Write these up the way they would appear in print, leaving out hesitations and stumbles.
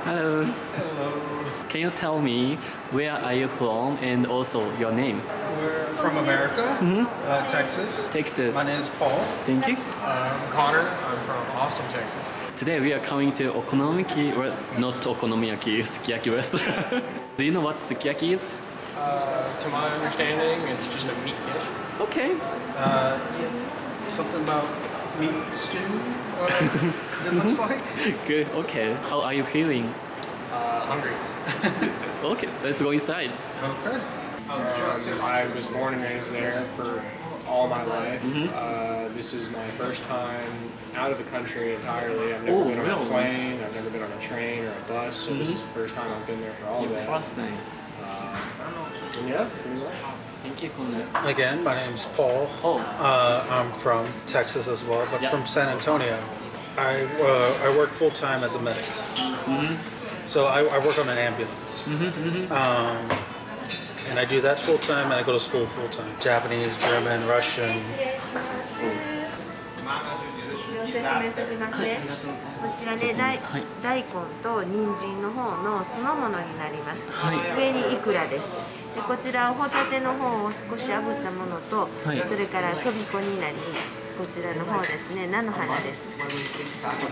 Hello. Hello. Can you tell me where are you from and also your name? We're from America, Texas. Texas. My name is Paul. Thank you. I'm Connor. I'm from Austin, Texas. Today we are coming to okonomiyaki, or not okonomiyaki, sukiyaki restaurant. Do you know what sukiyaki is? To my understanding, it's just a meat dish. Okay. Something about meat stew, it looks like. Good. Okay. How are you feeling? Hungry. Okay. Let's go inside. Okay. I was born and raised there for all my life. This is my first time out of the country entirely. I've never been on a plane, I've never been on a train or a bus, so this is the first time I've been there for all of that. First time. And yeah, pretty much. Thank you, Connor. Again, my name's Paul. Oh. I'm from Texas as well, but Yeah. from San Antonio. I work full time as a medic. So I work on an ambulance. And I do that full time, and I go to school full time. Japanese, German, Russian. 説明しておきますね。こちらで大根と人参の方の酢の物になります。上にイクラです。でこちらホタテの方を少し炙ったものと、それからとびこになり、こちらの方ですね、菜の花です。で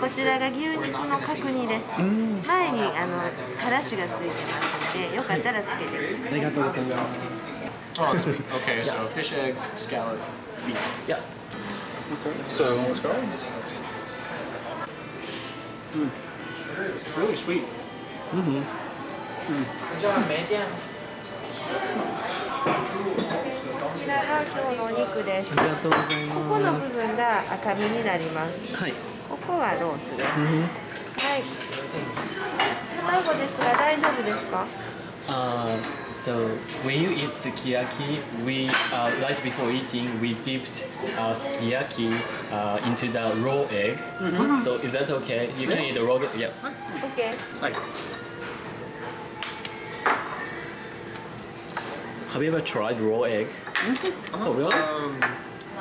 こちらが牛肉の角煮です。前にからしがついてますので、よかったらつけてください。ありがとうございます。 Oh, it's beef. Okay, so fish eggs, scallop, beef. Yeah. So Let's go. It's really sweet. こちらが今日のお肉です。ありがとうございここのます。部分が赤身になります。はい。ここはロースです。はい。卵ですが大丈夫ですか？ So when you eat sukiyaki, we right before eating, we dipped sukiyaki into the raw egg. So is that okay? You can eat the raw egg. Yeah. OK。 Have you ever tried raw egg? Oh really?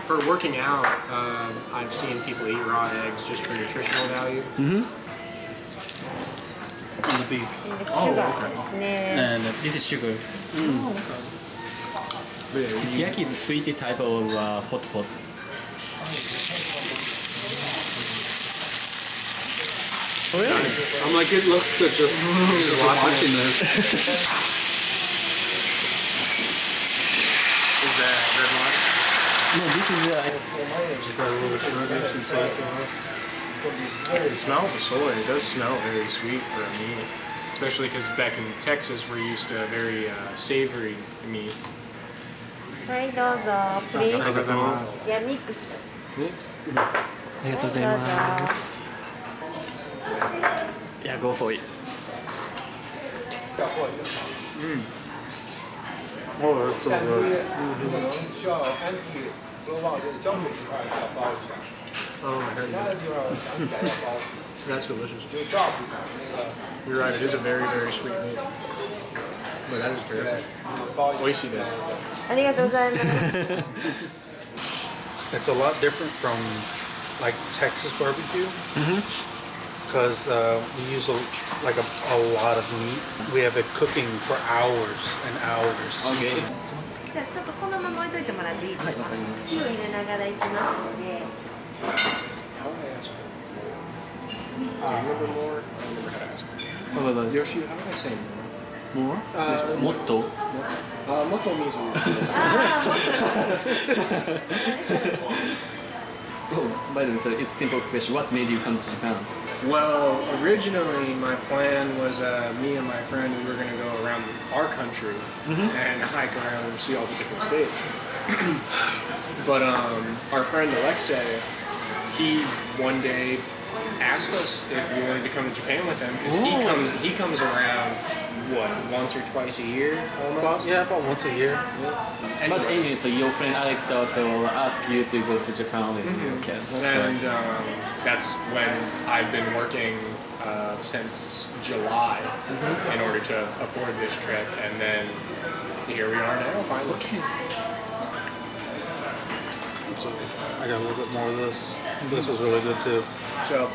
For working out, I've seen people eat raw eggs just for nutritional value. and the beef. シュガーですね。 And it's This is sugar. Sukiyaki is a sweet type of hot pot. Oh really? I'm like, it looks good just watching this. Is that red wine? No, this is Just that little sugar, some soy sauce. The smell of the soy, it does smell very sweet for a meat. Especially because back in Texas, we're used to very savory meats. はいどうぞ。Please。いやミックス。ありがとうございます。Yeah, go for it. Oh, that's so good. Oh, I heard that. That's delicious. You're right, it is a very, very sweet meat. But that is terrific. Yoshi does. ありがとうございます。 It's a lot different from like Texas barbecue. Because we use like a lot of meat. We have it cooking for hours and hours. Okay. じゃあちょっとこのまま置いといてもらっていいですか？火を入れながらいきますので。 How do I ask her? Do you remember more? I don't remember how to ask her. What about Yoshi, how do I say more? more? Motto? Moko mizu. Oh, by the way, so it's simple question. What made you come to Japan? Well, originally my plan was me and my friend, we were going to go around our country and hike around and see all the different states. But our friend Alexei, he one day asked us if we wanted to come to Japan with him because he comes around once or twice a year almost. About once a year. But anyway, so your friend Alex also asked you to go to Japan with you. Okay. And that's when I've been working since July in order to afford this trip, and then here we are now finally. Okay. So I got a little bit more of this. This was really good too. So,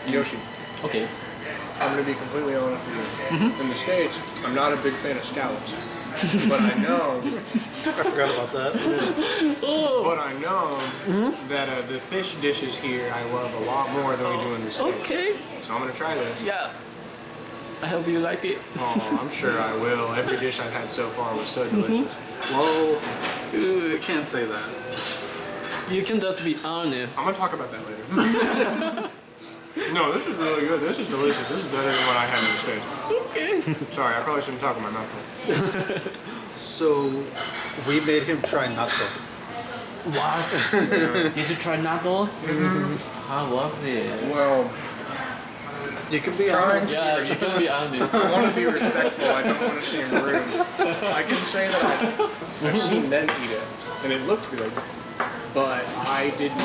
Yoshi, Okay. I'm going to be completely honest with you. In the States, I'm not a big fan of scallops. But I know, I forgot about that. but I know that the fish dishes here I love a lot more than we do in the States. Okay. So I'm going to try this. Yeah. I hope you like it. Oh, I'm sure I will. Every dish I've had so far was so delicious. Whoa. You can't say that. You can just be honest. I'm going to talk about that later. No, this is really good. This is delicious. This is better than what I had in the States. Okay. Sorry, I probably shouldn't talk with my mouth full. So, we made him try natto. What? Did you try natto? How was it? Well, You can be Trying honest. Yeah, you can be honest. I want to be respectful. I don't want to seem rude. I can say that I've seen them eat it, and it looked good, but I didn't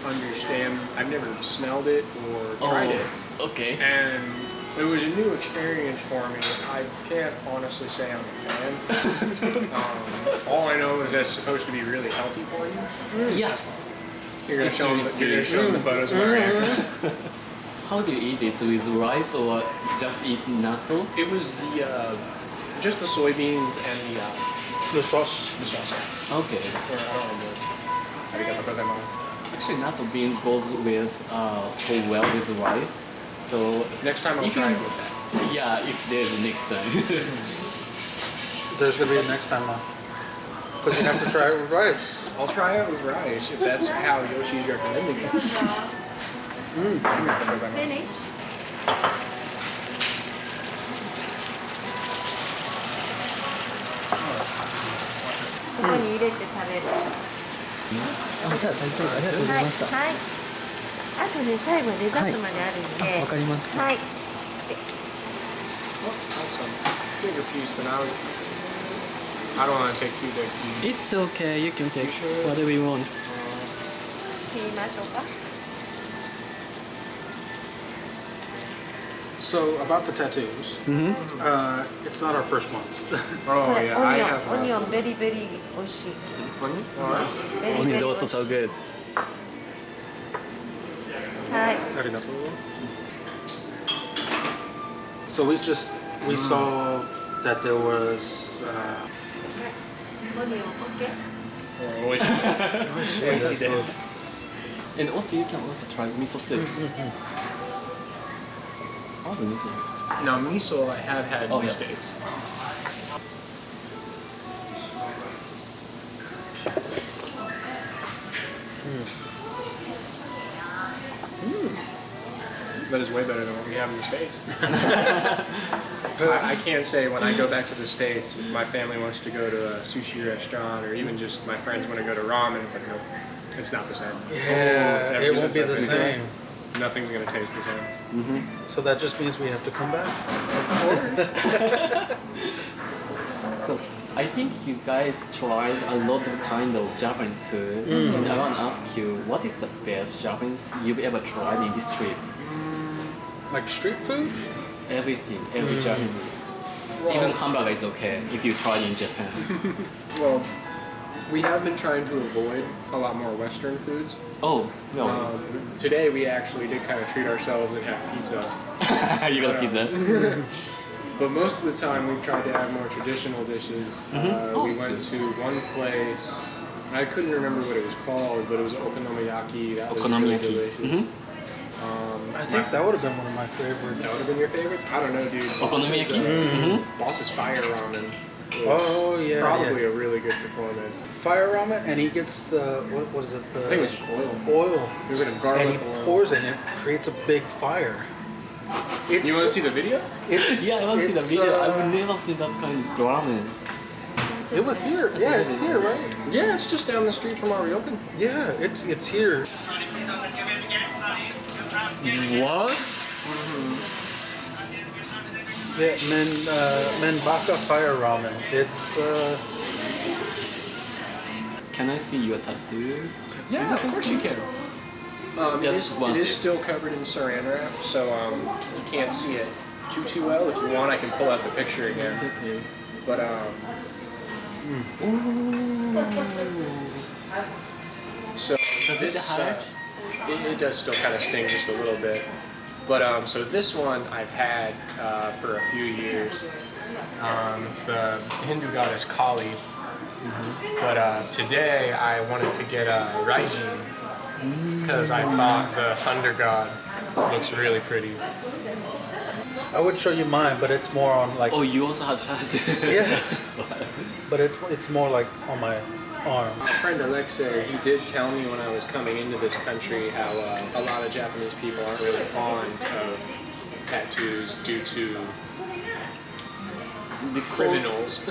understand. I've never smelled it or tried it, Okay. and it was a new experience for me. I can't honestly say I'm a fan. All I know is that it's supposed to be really healthy for you. Yes. You're gonna It's show them. really You're gonna show them the photos of my reaction. How do you eat this? With rice or just eat natto? It was the just the soybeans and The sauce. the sauce. Okay. Or I don't remember. Arigatou gozaimasu. Actually, natto bean goes with so well with rice. So Next time I'll If try you- it with that. yeah, if there's a next time. There's gonna be a next time now. Because you have to try it with rice. I'll try it with rice if that's how Yoshi's recommending it. Arigatou gozaimasu. Finish. ここに入れて食べる。あ、じゃあ大丈夫。ありがとうございました。はい。あとね、最後デザートまであるんで。あ、わかりました。はい。 That's a bigger piece than I was. I don't want to take two big pieces. It's okay. You can take sure? whatever you want. 切りましょうか。 So, about the tattoos, it's not our first month. こ Oh れ yeah, オ I ニオ have ン、オニオ enough. ンベリベリ美味しい。 Onion? Alright. ベリ Onion ベ is リ美 also 味し so い。 good. はい。 Arigato. So we saw that there was オニオン、オッケー。 Oh, Oishi desu. And also you can also try miso soup. Oh, the miso. Now miso I have had in Oh, the yeah. States. That is way better than what we have in the States. I can't say when I go back to the States, if my family wants to go to a sushi restaurant or even just my friends want to go to ramen, it's like, nope, it's not the same. yeah, Ever it won't since be I've the been same. here, nothing's going to taste the same. So that just means we have to come back. So I think you guys tried a lot of kind of Japanese food. And I want to ask you, what is the best Japanese you've ever tried in this trip? Like street food? Everything, every Japanese. Even hamburger is okay if you try in Japan. Well, we have been trying to avoid a lot more Western foods. Oh, no. Today we actually did kind of treat ourselves and have pizza. You got a pizza? But most of the time we've tried to have more traditional dishes. Oh, We that's went good. to one place, I couldn't remember what it was called, but it was okonomiyaki. That was really Okonomiyaki. delicious. I think that would have been one of my That would favorites. have been your favorites? I don't know, dude. Okonomiyaki? Boss's Fire Ramen. Was Oh, yeah, probably yeah. a really good performance. Fire ramen, and he gets the, what is it? The I think it was just oil. oil. It was like a And garlic he oil. pours it and it creates a big fire. It's, You want to see the video? It's, Yeah, I want to see the it's, video. I would never see that kind of ramen. It was here. Yeah, it's here, right? Yeah, it's just down the street from our ryokan. Yeah, it's here. What? Yeah, Menbaka Fire Ramen. It's Can I see your tattoo? Yeah, of course you can. Just one it is thing. still covered in saran wrap, so you can't see it too well. If you want, I can pull out the picture again. But so Does this it hurt? it does still kind of sting just a little bit. But so this one I've had for a few years. It's the Hindu goddess Kali. But today I wanted to get a Raijin because I thought the thunder god looks really pretty. I would show you mine, but it's more on like Oh, you also had that? yeah, but it's more like on my arm. My friend Alexei, he did tell me when I was coming into this country how a lot of Japanese people aren't really fond of tattoos due to criminals.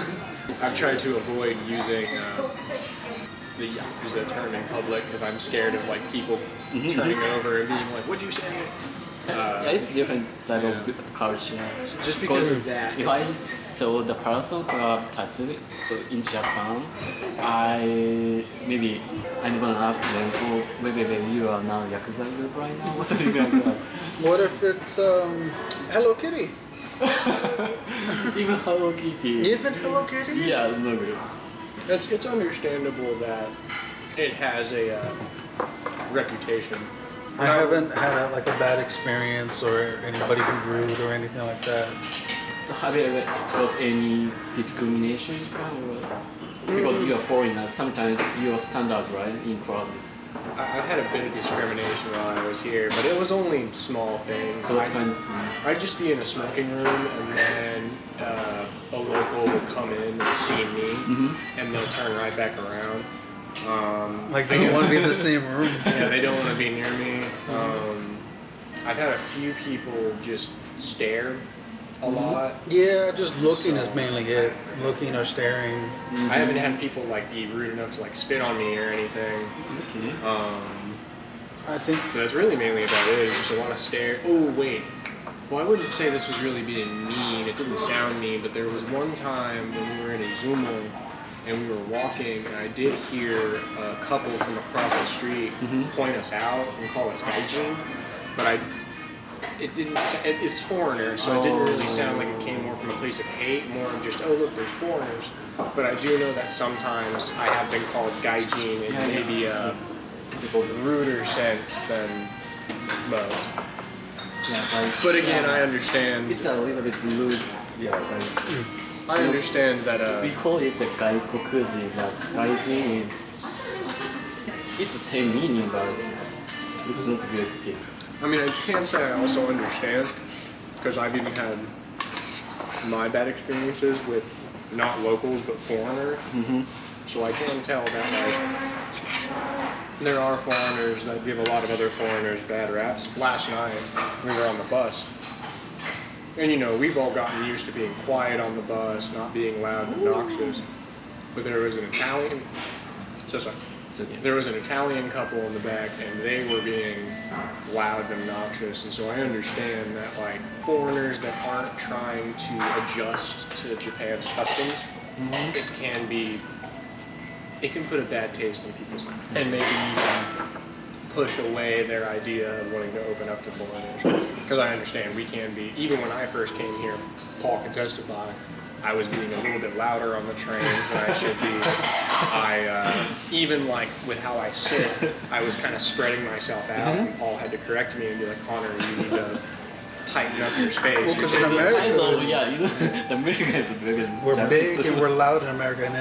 I've tried to avoid using the Yakuza term in public because I'm scared of like people turning over and being like, "What'd you say?" Yeah, it's different type of culture. Just because of that. If I saw the person who are tattooed so in Japan, I'm gonna ask them, oh, wait, you are now Yakuza group right now? Or something like that. What if it's Hello Kitty? Even Hello Kitty. Even Hello Kitty? Yeah, no good. It's understandable that it has a reputation. I haven't had a bad experience or anybody be rude or anything like that. So have you ever got any discrimination from because you're foreigner, sometimes you're standard, right, in crowd. I've had a bit of discrimination while I was here, but it was only small things. So what kind of thing? I'd just be in a smoking room, and then a local would come in and see me, and they'll turn right back around. Like they don't want to be in the same room. Yeah, they don't want to be near me. I've had a few people just stare a lot. Yeah, just looking is mainly it. Looking or staring. I haven't had people like be rude enough to like spit on me or anything. Okay. I think But that's really mainly about it. It's just a lot of stare. Oh wait. Well, I wouldn't say this was really being mean. It didn't sound mean, but there was one time when we were in Izumo and we were walking, and I did hear a couple from across the street point us out and call us gaijin, but it didn't. It's foreigner, so it didn't really sound like it came more from a place of hate, more of just, oh look, there's foreigners. But I do know that sometimes I have been called gaijin in maybe a ruder sense than most. Yeah, But again, I understand. it's a little bit rude. Yeah, right. I understand that. We call it the gaikokujin, but gaijin is it's the same meaning, but it's not good thing. I mean, I can't say I also understand, because I've even had my bad experiences with not locals but foreigners. So I can tell that like there are foreigners that give a lot of other foreigners bad raps. Last night we were on the bus, and you know we've all gotten used to being quiet on the bus, not being loud and obnoxious. But there was an Italian. There was an Italian couple in the back, and they were being loud and obnoxious, and so I understand that like foreigners that aren't trying to adjust to Japan's customs, it can put a bad taste in people's mouths, and maybe even push away their idea of wanting to open up to foreigners. Because I understand we can be, even when I first came here, Paul can testify, I was being a little bit louder on the trains than I should be. Even like with how I sit, I was kind of spreading myself out, and Paul had to correct me and be like, Connor, you need to tighten up your space. Well, 'cause You're in taking- America, the America is bigger. we're big and we're loud in America, and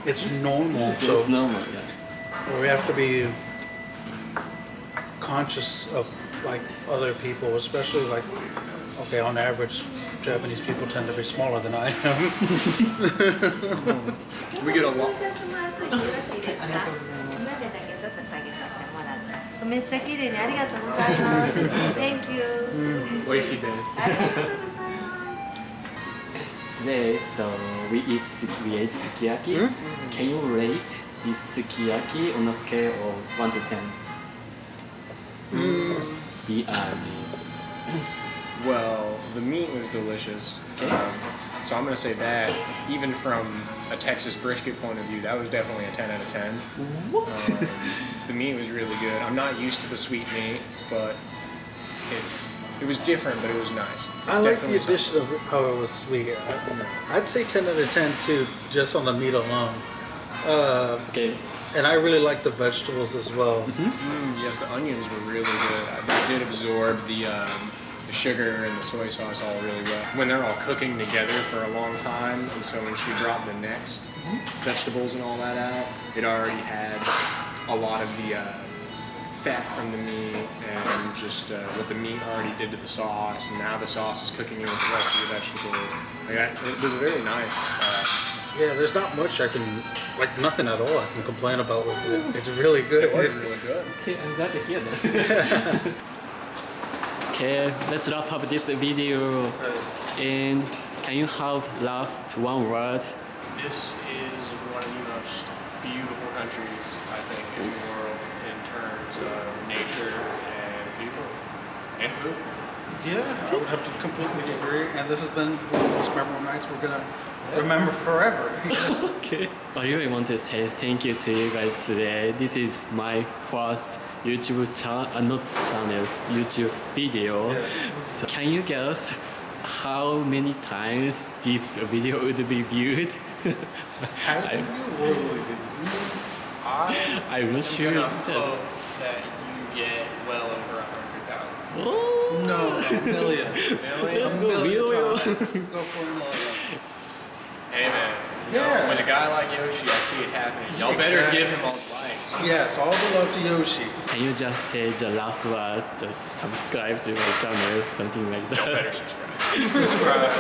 it's normal. So it's normal, yeah. we have to be conscious of like other people, especially like on average, Japanese people tend to be smaller than I am. We get a lot. めっちゃ綺麗にありがとうございます。Thank you. 美味しいです。ありがとうございます。 Today, so we ate sukiyaki. Can you rate this sukiyaki on a scale of 1 to 10? Well, the meat was delicious. So I'm going to say that, even from a Texas brisket point of view, that was definitely a 10 out of 10. What? The meat was really good. I'm not used to the sweet meat, but it was different, but it was nice. I like the addition of how it was sweet. I'd say 10 out of 10 too, just on the meat alone. Okay. And I really like the vegetables as well. Yes, the onions were really good. I did absorb the sugar and the soy sauce all really well. When they're all cooking together for a long time, and so when she brought the next vegetables and all that out, it already had a lot of the fat from the meat and just what the meat already did to the sauce, and now the sauce is cooking in with the rest of the vegetables. It was very nice. Yeah, there's not much I can, like nothing at all I can complain about with it. It's really good. It was really good. Okay, I'm glad to hear that. Okay, let's wrap up this video. And can you have last one word? This is one of the most beautiful countries, I think, in the world in terms of nature and people and food. Yeah, I would have to completely agree. And this has been one of the most memorable nights we're gonna remember forever. Okay. I really want to say thank you to you guys today. This is my first YouTube YouTube video. Yeah. So can you guess how many times this video would be viewed? Has been really good. I'm not sure. I'm gonna hope that you get well over 100,000. Oh, No, a million. Really? let's A go million video. times. Let's go for a million. Hey man, you know, Yeah. with a guy like Yoshi, I see it happening. Y'all better Exactly. give him all the likes. Yes, all the love to Yoshi. Can you just say the last word? Just subscribe to my channel, something like Y'all better that. subscribe. Subscribe.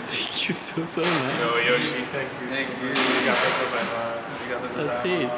Thank you so much. No, Yoshi, thank you. Thank you. You got the You got the That's it.